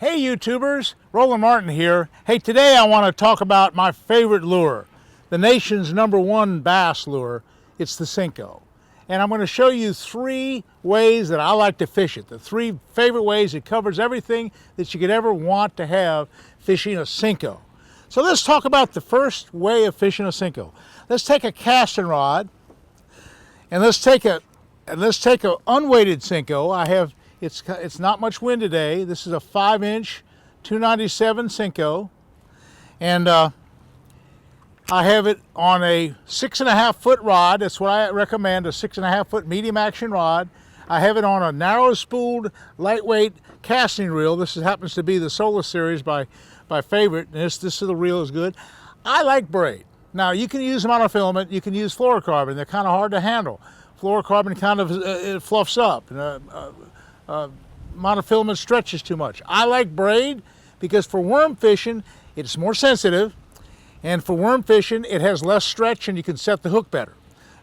Hey YouTubers, Roland Martin here. Hey, today I want to talk about my favorite lure, the nation's #1 bass lure. It's the Senko. And I'm going to show you 3 ways that I like to fish it. The 3 favorite ways. It covers everything that you could ever want to have fishing a Senko. So let's talk about the first way of fishing a Senko. Let's take a casting rod and let's take a unweighted Senko. It's not much wind today. This is a 5-inch 297 Senko, and I have it on a 6.5 foot rod. That's what I recommend, a 6.5 foot medium action rod. I have it on a narrow spooled lightweight casting reel. This happens to be the Solar Series by Favorite. And this is the reel is good. I like braid. Now you can use monofilament, you can use fluorocarbon. They're kind of hard to handle. Fluorocarbon kind of it fluffs up. Monofilament stretches too much. I like braid because for worm fishing it's more sensitive, and for worm fishing it has less stretch and you can set the hook better.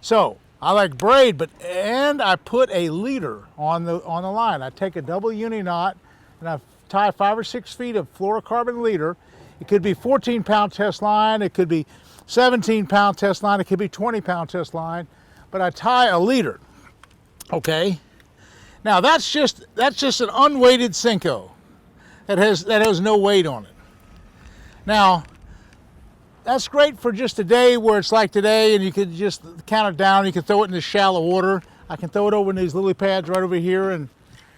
So I like braid, and I put a leader on the line. I take a double uni knot and I tie 5 or 6 feet of fluorocarbon leader. It could be 14-pound test line, it could be 17-pound test line, it could be 20-pound test line, but I tie a leader. Okay. Now that's just an unweighted Senko that has no weight on it. Now that's great for just a day where it's like today, and you can just count it down. You can throw it in the shallow water. I can throw it over in these lily pads right over here, and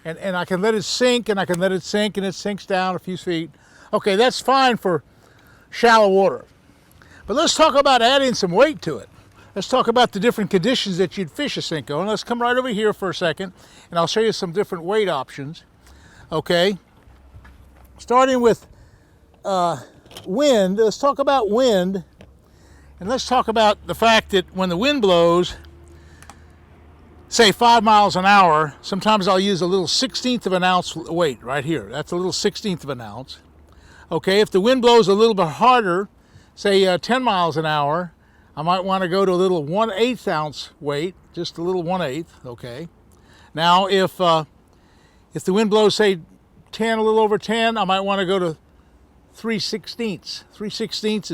I can let it sink, and I can let it sink, and it sinks down a few feet. Okay, that's fine for shallow water. But let's talk about adding some weight to it. Let's talk about the different conditions that you'd fish a Senko. And let's come right over here for a second, and I'll show you some different weight options. Okay, starting with wind. Let's talk about wind, and let's talk about the fact that when the wind blows, say 5 miles an hour, sometimes I'll use a little 1/16 of an ounce weight right here. That's a little 1/16 of an ounce. Okay, if the wind blows a little bit harder, say 10 miles an hour, I might want to go to a little 1/8 ounce weight, just a little 1/8. Okay. Now, if the wind blows, say 10, a little over 10, I might want to go to 3/16. 3/16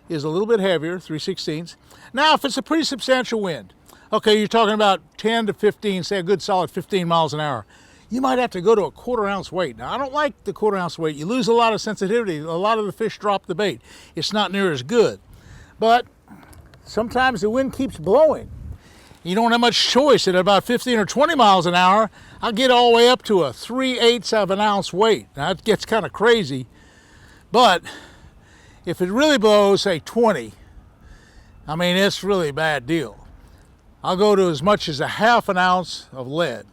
is a little bit heavier. 3/16. Now, if it's a pretty substantial wind, okay, you're talking about 10 to 15, say a good solid 15 miles an hour, you might have to go to a 1/4 ounce weight. Now, I don't like the 1/4 ounce weight. You lose a lot of sensitivity. A lot of the fish drop the bait. It's not near as good. But sometimes the wind keeps blowing. You don't have much choice. At about 15 or 20 miles an hour, I'll get all the way up to a 3/8 of an ounce weight. Now, that gets kind of crazy. But if it really blows, say 20, I mean, it's really a bad deal. I'll go to as much as a 1/2 ounce of lead.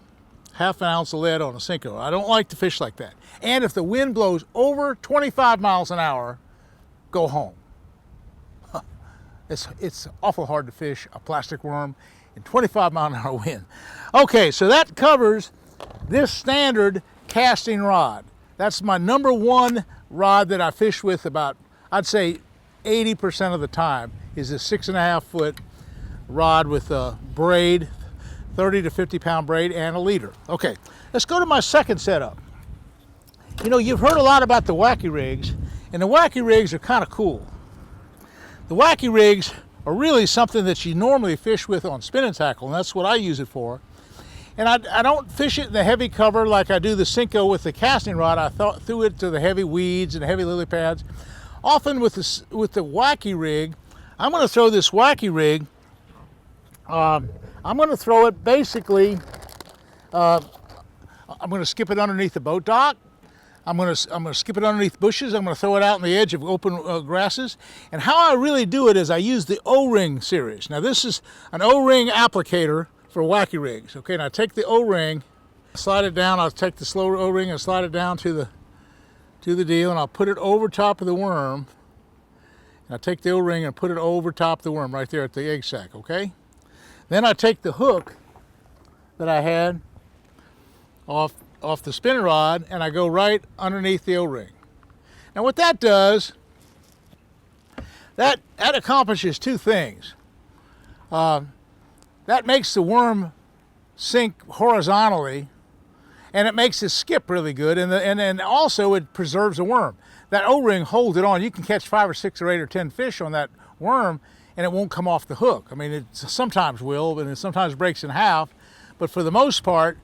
1/2 ounce of lead on a Senko. I don't like to fish like that. And if the wind blows over 25 miles an hour, go home. It's awful hard to fish a plastic worm in 25-mile-an-hour wind. Okay, so that covers this standard casting rod. That's my #1 rod that I fish with about, I'd say 80% of the time, is a 6.5 foot rod with a braid, 30 to 50-pound braid, and a leader. Okay, let's go to my second setup. You know, you've heard a lot about the Wacky Rigs, and the Wacky Rigs are kind of cool. The Wacky Rigs are really something that you normally fish with on spinning tackle, and that's what I use it for. And I don't fish it in the heavy cover like I do the Senko with the casting rod. I threw it to the heavy weeds and heavy lily pads. Often with the Wacky Rig, I'm going to throw this Wacky Rig. I'm going to throw it basically. I'm going to skip it underneath the boat dock. I'm going to skip it underneath bushes. I'm going to throw it out on the edge of open grasses. And how I really do it is I use the O-ring series. Now this is an O-ring applicator for Wacky Rigs. Okay, now I take the O-ring, slide it down. I'll take the slow O-ring and slide it down to the deal, and I'll put it over top of the worm. And I take the O-ring and put it over top of the worm right there at the egg sac. Okay. Then I take the hook that I had off the spinning rod, and I go right underneath the O-ring. Now what that does, that accomplishes 2 things. That makes the worm sink horizontally, and it makes it skip really good, and then also it preserves the worm. That O-ring holds it on. You can catch 5 or 6 or 8 or 10 fish on that worm, and it won't come off the hook. I mean, it sometimes will, and it sometimes breaks in half, but for the most part,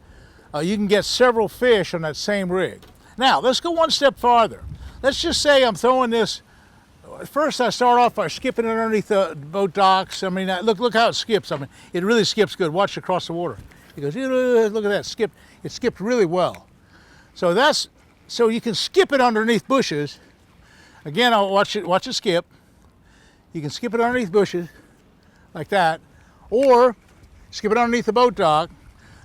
you can get several fish on that same rig. Now, let's go one step farther. Let's just say I'm throwing this. First, I start off by skipping it underneath the boat docks. I mean, look how it skips. I mean, it really skips good. Watch it across the water. It goes, look at that, skip. It skipped really well. So you can skip it underneath bushes. Again, I'll watch it skip. You can skip it underneath bushes like that, or skip it underneath the boat dock.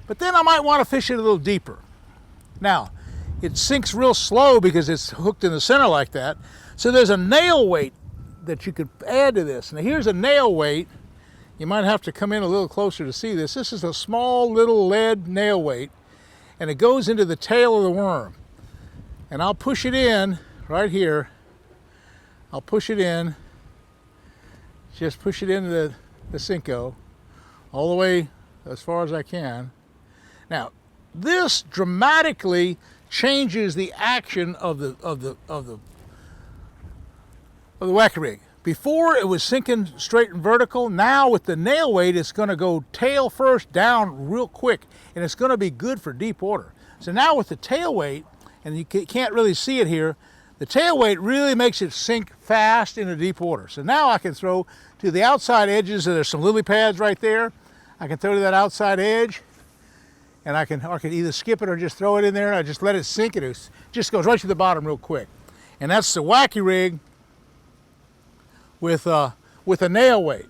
But then I might want to fish it a little deeper. Now, it sinks real slow because it's hooked in the center like that. So there's a nail weight that you could add to this. Now here's a nail weight. You might have to come in a little closer to see this. This is a small little lead nail weight, and it goes into the tail of the worm. And I'll push it in right here. I'll push it in. Just push it into the Senko all the way as far as I can. Now, this dramatically changes the action of the Wacky Rig. Before it was sinking straight and vertical. Now with the nail weight, it's going to go tail first down real quick, and it's going to be good for deep water. So now with the tail weight, and you can't really see it here, the tail weight really makes it sink fast into deep water. So now I can throw to the outside edges. There's some lily pads right there. I can throw to that outside edge, and I can either skip it or just throw it in there, and I just let it sink, and it just goes right to the bottom real quick. And that's the Wacky Rig with a nail weight.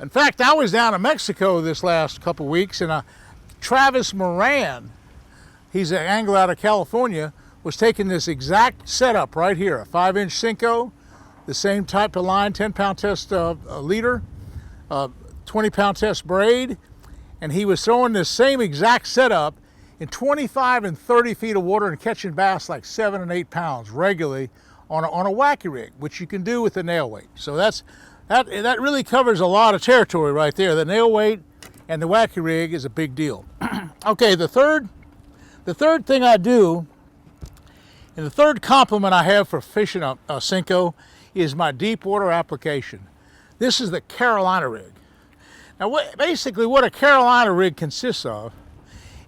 In fact, I was down in Mexico this last couple weeks, and Travis Moran, he's an angler out of California, was taking this exact setup right here, a 5-inch Senko, the same type of line, 10-pound test leader, 20-pound test braid, and he was throwing this same exact setup in 25 and 30 feet of water and catching bass like 7 and 8 pounds regularly on a Wacky Rig, which you can do with the nail weight. So that really covers a lot of territory right there. The nail weight and the Wacky Rig is a big deal. Okay, the third thing I do, and the third compliment I have for fishing a Senko, is my deep water application. This is the Carolina rig. Now, basically what a Carolina rig consists of,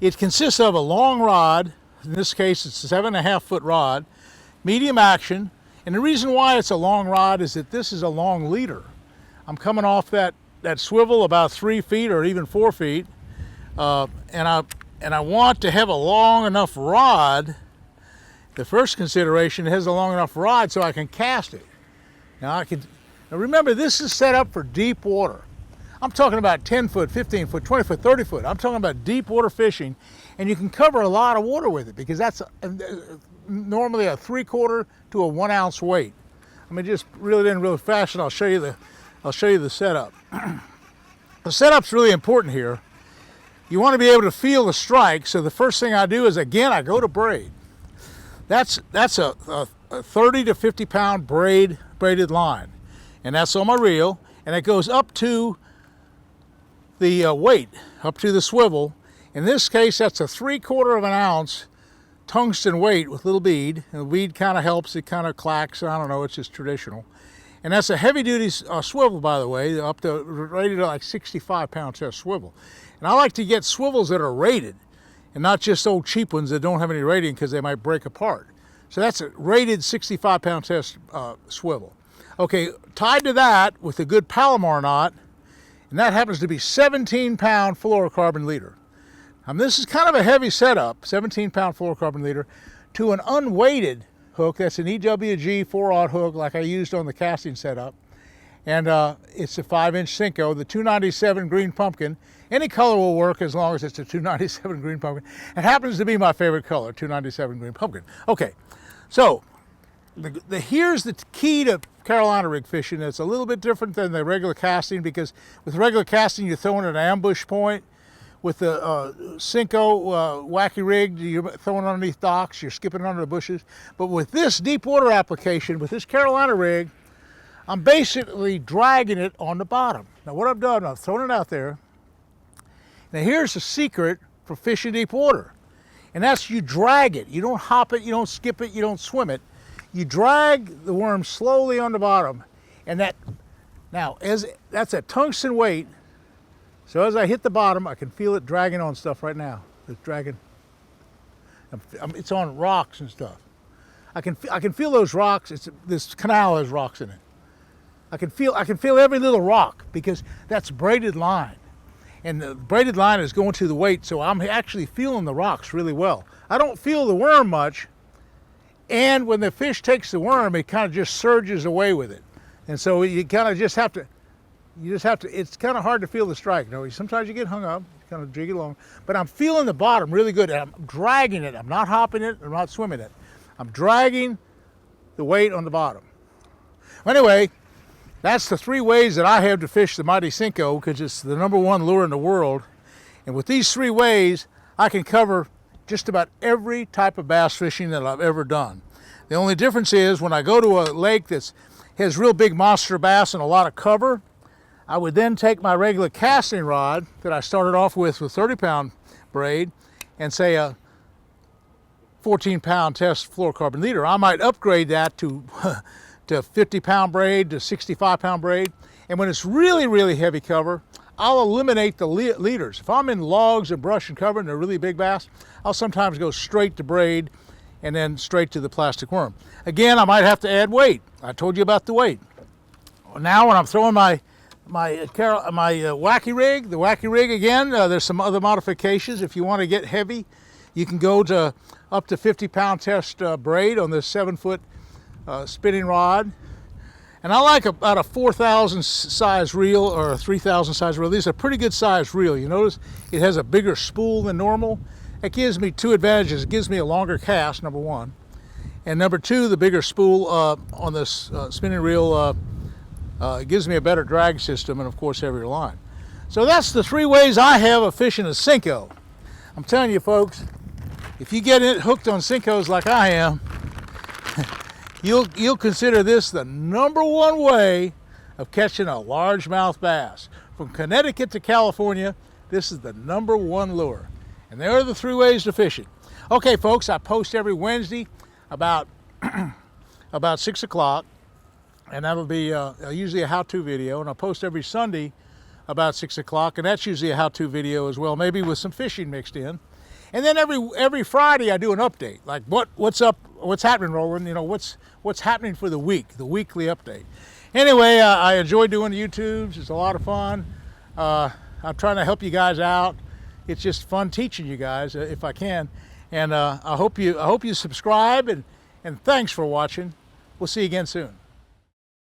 it consists of a long rod. In this case, it's a 7.5 foot rod, medium action, and the reason why it's a long rod is that this is a long leader. I'm coming off that swivel about 3 feet or even 4 feet, and I want to have a long enough rod. The first consideration has a long enough rod so I can cast it. Now remember, this is set up for deep water. I'm talking about 10 foot, 15 foot, 20 foot, 30 foot. I'm talking about deep water fishing, and you can cover a lot of water with it because that's normally a 3/4 to a 1 ounce weight. I mean, just reel it in real fast, and I'll show you the setup. The setup's really important here. You want to be able to feel the strike, so the first thing I do is, again, I go to braid. That's a 30 to 50 pound braided line, and that's on my reel, and it goes up to the weight, up to the swivel. In this case, that's a 3/4 of an ounce tungsten weight with little bead, and the bead kind of helps, it kind of clacks, I don't know, it's just traditional. And that's a heavy duty swivel, by the way, up to rated like 65 pound test swivel. And I like to get swivels that are rated, and not just old cheap ones that don't have any rating because they might break apart. So that's a rated 65 pound test swivel. Okay, tied to that with a good Palomar knot, and that happens to be 17 pound fluorocarbon leader. This is kind of a heavy setup, 17 pound fluorocarbon leader, to an unweighted hook. That's an EWG 4/0 hook like I used on the casting setup. And it's a 5-inch Senko, the 297 green pumpkin. Any color will work as long as it's a 297 green pumpkin. It happens to be my favorite color, 297 green pumpkin. Okay, so here's the key to Carolina rig fishing. It's a little bit different than the regular casting, because with regular casting you're throwing at an ambush point. With the Senko Wacky Rig, you're throwing underneath docks, you're skipping under the bushes. But with this deep water application, with this Carolina rig, I'm basically dragging it on the bottom. Now what I've done, I've thrown it out there. Now here's the secret for fishing deep water. And that's you drag it. You don't hop it, you don't skip it, you don't swim it. You drag the worm slowly on the bottom. And that's a tungsten weight. So as I hit the bottom, I can feel it dragging on stuff right now. It's dragging. It's on rocks and stuff. I can feel those rocks. This canal has rocks in it. I can feel every little rock because that's braided line. And the braided line is going to the weight, so I'm actually feeling the rocks really well. I don't feel the worm much, and when the fish takes the worm, it kind of just surges away with it. And so you kind of just have to, it's kind of hard to feel the strike. You know, sometimes you get hung up, kind of jig it along, but I'm feeling the bottom really good, and I'm dragging it. I'm not hopping it, I'm not swimming it. I'm dragging the weight on the bottom. Anyway, that's the 3 ways that I have to fish the mighty Senko, because it's the #1 lure in the world. And with these 3 ways, I can cover just about every type of bass fishing that I've ever done. The only difference is when I go to a lake that has real big monster bass and a lot of cover, I would then take my regular casting rod that I started off with 30-pound braid and say a 14-pound test fluorocarbon leader. I might upgrade that to 50-pound braid, to 65-pound braid. And when it's really, really heavy cover, I'll eliminate the leaders. If I'm in logs and brush and cover and they're really big bass, I'll sometimes go straight to braid and then straight to the plastic worm. Again, I might have to add weight. I told you about the weight. Now when I'm throwing my Wacky Rig, the Wacky Rig again, there's some other modifications. If you want to get heavy, you can go to up to 50-pound test braid on this 7-foot spinning rod. And I like about a 4,000 size reel or a 3,000 size reel. These are pretty good size reel. You notice it has a bigger spool than normal. It gives me 2 advantages. It gives me a longer cast, #1. And #2, the bigger spool on this spinning reel it gives me a better drag system and of course heavier line. So that's the 3 ways I have of fishing a Senko. I'm telling you folks, if you get hooked on Senkos like I am, you'll consider this the #1 way of catching a largemouth bass. From Connecticut to California, this is the #1 lure. And there are the 3 ways to fish it. Okay folks, I post every Wednesday about 6 o'clock, and that'll be usually a how-to video, and I'll post every Sunday about 6 o'clock, and that's usually a how-to video as well, maybe with some fishing mixed in. And then every Friday I do an update, like what's up, what's happening, Roland, you know, what's happening for the week, the weekly update. Anyway, I enjoy doing the YouTubes. It's a lot of fun. I'm trying to help you guys out. It's just fun teaching you guys if I can. And I hope you subscribe, and thanks for watching. We'll see you again soon.